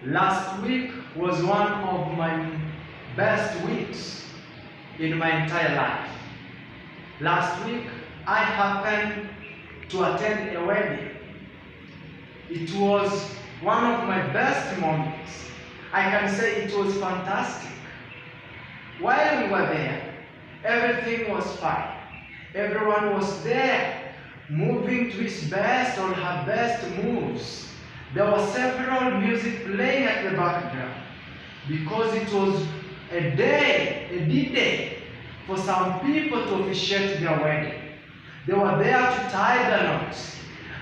Last week was one of my best weeks in my entire life. Last week, I happened to attend a wedding. It was one of my best moments. I can say it was fantastic. While we were there, everything was fine. Everyone was there, moving to his best or her best moves. There were several music playing at the background because it was a D-Day for some people to officiate their wedding. They were there to tie the knots.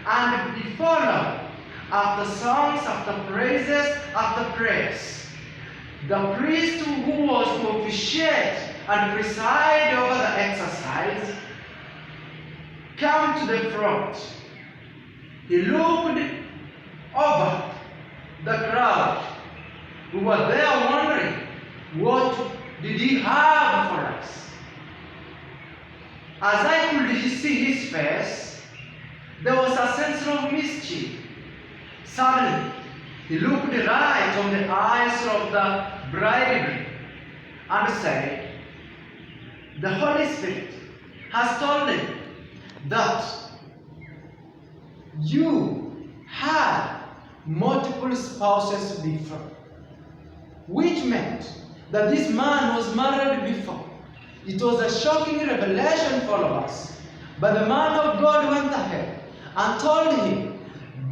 And before long, after songs, after praises, after prayers, the priest who was to officiate and preside over the exercise came to the front. He looked over the crowd who were there wondering, what did he have for us? As I could see his face, there was a sense of mischief. Suddenly, he looked right on the eyes of the bridegroom and said, "The Holy Spirit has told him that you had multiple spouses before," which meant that this man was married before. It was a shocking revelation for all of us. But the man of God went ahead and told him,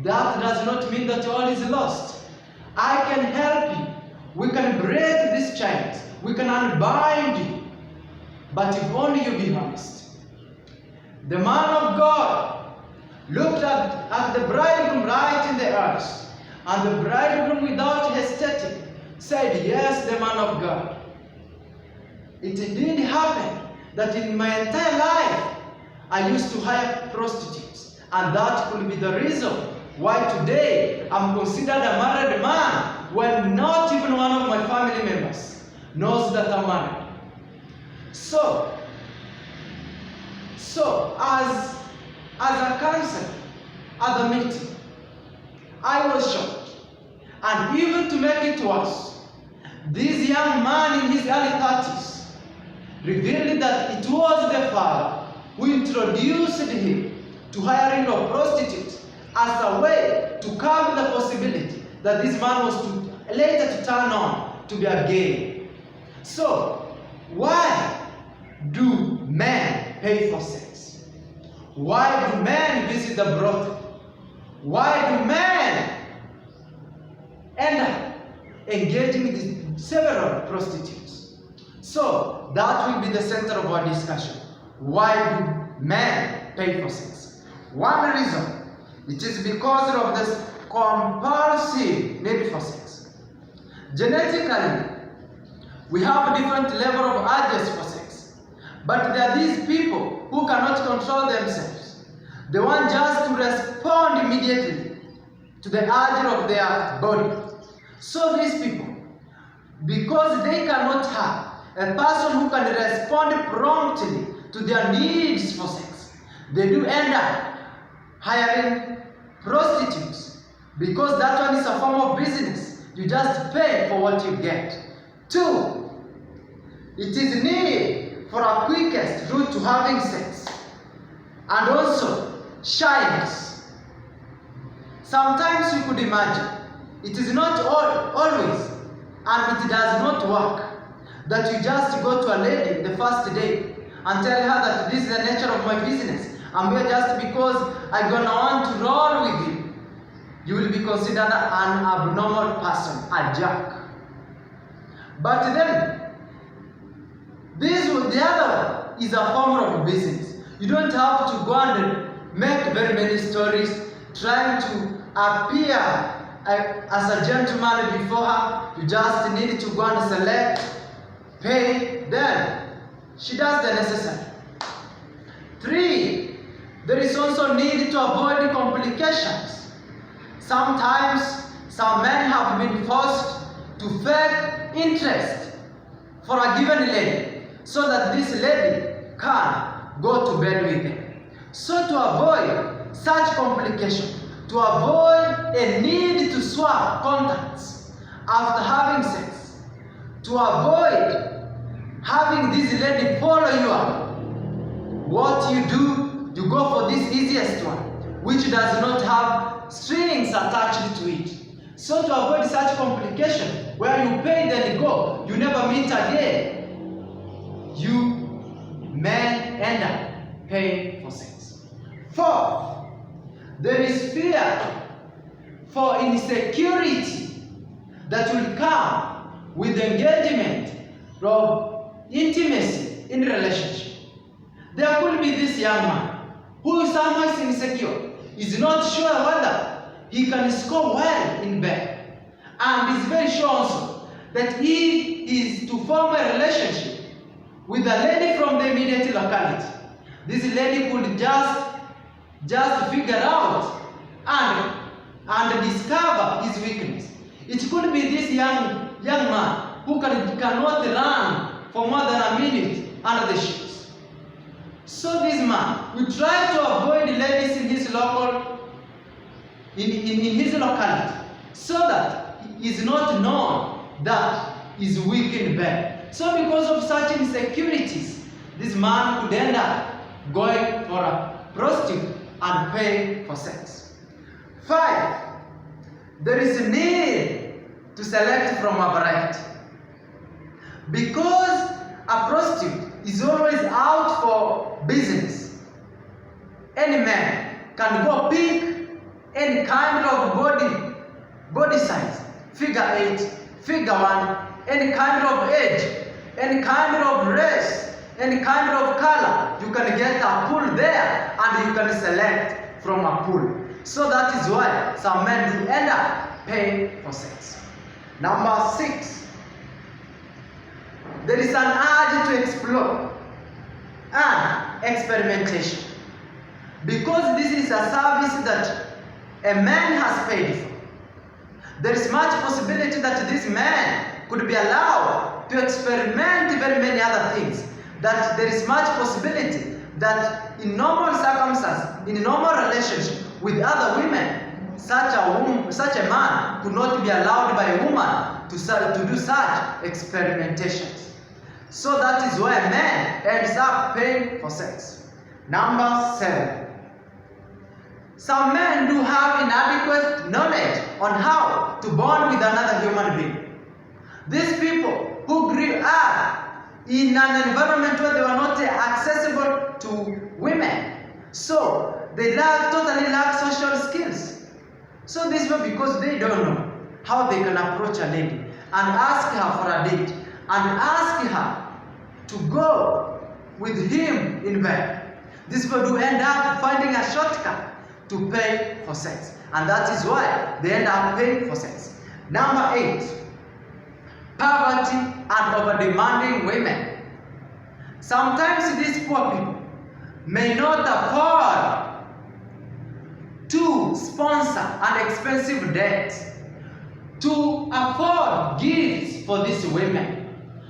"That does not mean that all is lost. I can help you. We can break these chains. We can unbind you. But if only you be honest." The man of God looked at the bridegroom right in the eyes, and the bridegroom, without hesitating, said, "Yes, the man of God. It did happen that in my entire life, I used to hire prostitutes, and that could be the reason why today I'm considered a married man when not even one of my family members knows that I'm married." So as a counselor at the meeting, I was shocked. And even to make it worse, this young man in his early 30s revealed that it was the father who introduced him to hiring of prostitutes as a way to cover the possibility that this man was later to turn on to be a gay. So, why do men pay for sex? Why do men visit the brothel? Why do men end up engaging with several prostitutes? So, that will be the center of our discussion. Why do men pay for sex? One reason, it is because of this compulsive need for sex. Genetically, we have different level of urges for sex. But there are these people who cannot control themselves. They want just to respond immediately to the urge of their body. So these people, because they cannot have a person who can respond promptly to their needs for sex, they do end up hiring prostitutes, because that one is a form of business. You just pay for what you get. 2, it is need for a quickest route to having sex, and also shyness. Sometimes you could imagine, it is not always, and it does not work, that you just go to a lady the first day and tell her that this is the nature of my business. I'm here just because I'm gonna want to roll with you. You will be considered an abnormal person, a jerk. But then, the other one is a form of business. You don't have to go and make very many stories trying to appear as a gentleman before her. You just need to go and select, pay, then she does the necessary. 3, there is also need to avoid complications. Sometimes some men have been forced to fake interest for a given lady so that this lady can go to bed with them. So to avoid such complication, to avoid a need to swap contacts after having sex, to avoid having this lady follow you up, what you do, you go for this easiest one, which does not have strings attached to it. So to avoid such complication, where you pay then go, you never meet again, you men end up paying for sex. 4, there is fear for insecurity that will come with the engagement of intimacy in relationship. There could be this young man who somehow is insecure, is not sure whether he can score well in bed, and is very sure also that if he is to form a relationship with a lady from the immediate locality, this lady could just figure out and discover his weakness. It could be this young man who cannot run for more than a minute under the sheets. So this man will try to avoid ladies in his local, in his locality, so that he is not known that he is weak in bed. So because of such insecurities, this man could end up going for a prostitute and pay for sex. 5, there is a need to select from a variety. Because a prostitute is always out for business, any man can go pick any kind of body size, figure 8, figure 1, any kind of age, any kind of race, any kind of color. You can get a pool there and you can select from a pool. So that is why some men do end up paying for sex. Number 6, there is an urge to explore and experimentation. Because this is a service that a man has paid for, there is much possibility that this man could be allowed to experiment very many other things. That there is much possibility that in normal circumstances, in a normal relationship with other women, such a man could not be allowed by a woman to do such experimentations. So that is why a man ends up paying for sex. Number 7, some men do have inadequate knowledge on how to bond with another human being. These people who grew up in an environment where they were not accessible to women, so they totally lack social skills. So this was because they don't know how they can approach a lady and ask her for a date and ask her to go with him in bed. This people do end up finding a shortcut to pay for sex, and that is why they end up paying for sex. Number 8, poverty and over-demanding women. Sometimes these poor people may not afford to sponsor an expensive date, to afford gifts for these women.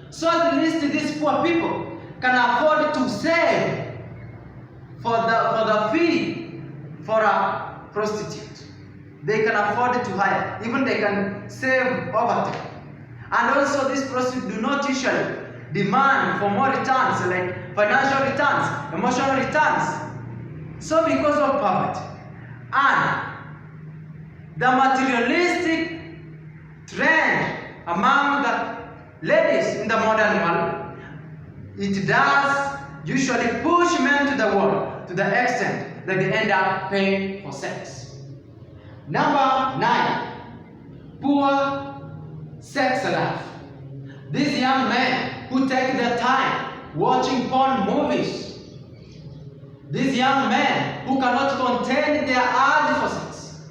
So at least these poor people can afford to save for the fee for a prostitute. They can afford to hire, even they can save overtime. And also these prostitutes do not usually demand for more returns, like financial returns, emotional returns. So because of poverty and the materialistic trend among the ladies in the modern world, it does usually push men to the wall to the extent that they end up paying for sex. Number 9, poor sex life. These young men who take their time watching porn movies. These young men who cannot contain their urge for sex.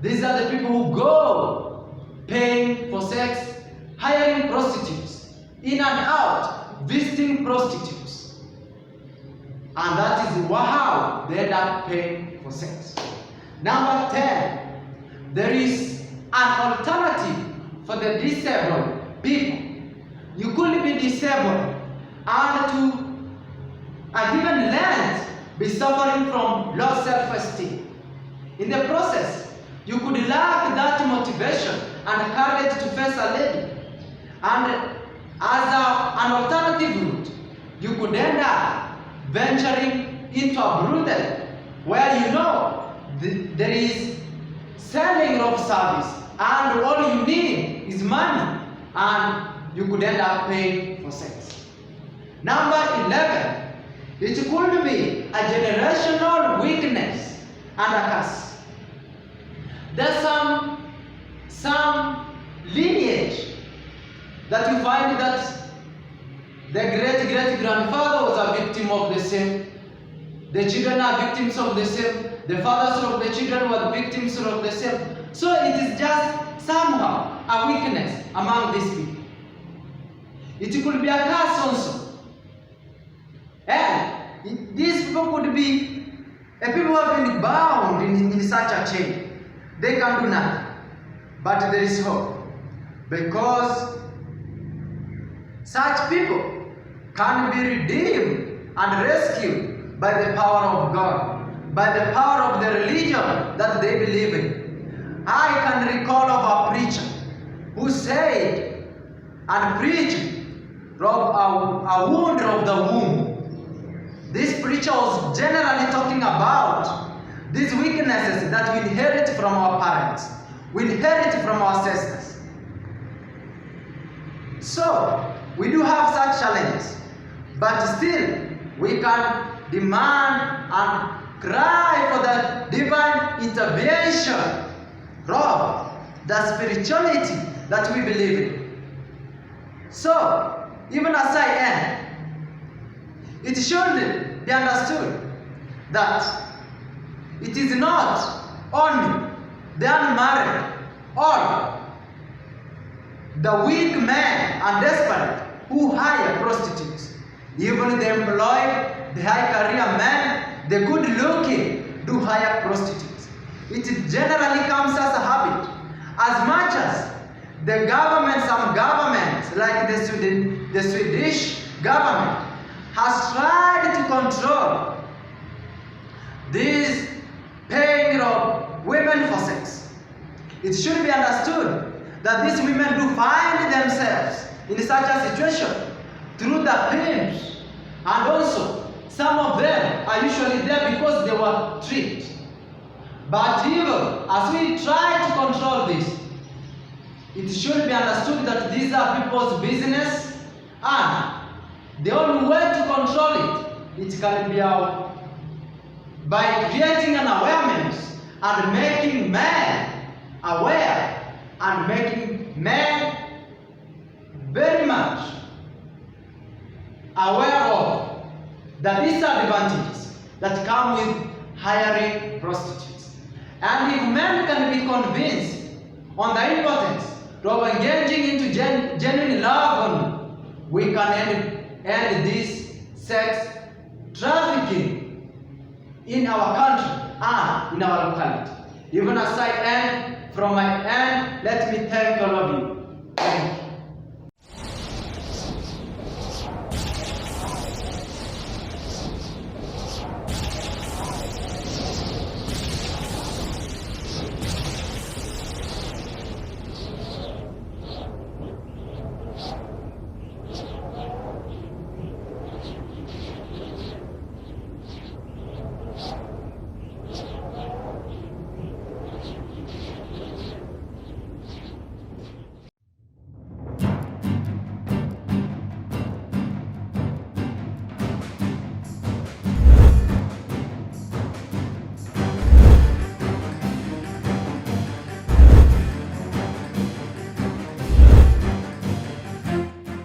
These are the people who go paying for sex, hiring prostitutes, in and out, visiting prostitutes. And that is how they end up paying for sex. Number 10, there is an alternative for the disabled people. You could be disabled and given length be suffering from low self-esteem. In the process, you could lack that motivation and courage to face a lady. And as an alternative route, you could end up venturing into a brothel where you know there is selling of service and all you need is money, and you could end up paying for sex. Number 11, it could be a generational weakness and a curse. There's some lineage that you find that the great-great-grandfather was a victim of the same. The children are victims of the same. The fathers of the children were victims of the same. So it is just somehow a weakness among these people. It could be a curse also. And these people could be people who have been bound in such a chain. They can do nothing. But there is hope. Because such people can be redeemed and rescued by the power of God, by the power of the religion that they believe in. I can recall of a preacher who said and preached from a wound of the womb. This preacher was generally talking about these weaknesses that we inherit from our parents, we inherit from our ancestors. So, we do have such challenges, but still we can demand and cry for the divine intervention of the spirituality that we believe in. So, even as I end, it should be understood that it is not only the unmarried or the weak men and desperate who hire prostitutes. Even the employed, the high career men, the good looking do hire prostitutes. It generally comes as a habit. As much as the government, some governments like the Swedish government has tried to control this paying of women for sex, it should be understood that these women do find themselves in such a situation through the pimps, and also some of them are usually there because they were tricked. But even as we try to control this, it should be understood that these are people's business, and the only way to control it can be by creating an awareness and making men aware and making men very much aware of the disadvantages that come with hiring prostitutes. And if men can be convinced on the importance of engaging into genuine love, we can end this sex trafficking in our country and in our locality. Even as I end, from my end, let me thank all of you.